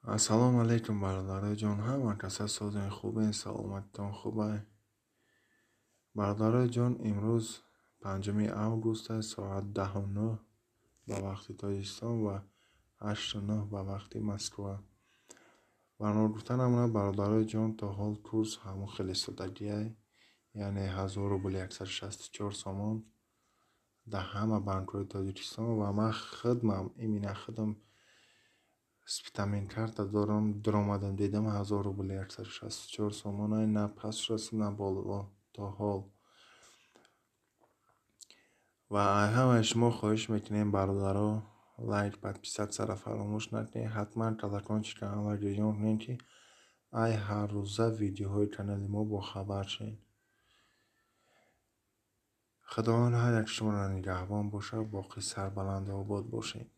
السلام علیکم برادرای جان. همه کسا سازن خوبه، سلامتتان خوبه برادرای جان. امروز 5 اوگوست ساعت 10:09 به وقت تاجیکستان و 8:09 به وقت مسکو. برنامه گفتن همونه برادرای جان، تا حال کورس همون خیلی سادگیه، یعنی 1164 سامان در همه بانک‌های تاجیکستان و من خودم خودم اسپیتامین карта دارم. درآمدم دیدم 1164 سامانه، نه پس رسم نه بالا تا حال. و همه شما خواهش میکنیم برادرها لایک подписаться سر فراموش نکنید. حتما کلکانچی که همه جریان کنید که ای هر روزه ویدیوهای کانال ما با خبر شین. خداوند هر یک شما را نگهبان باشه، باقی سربلند و آباد باشین.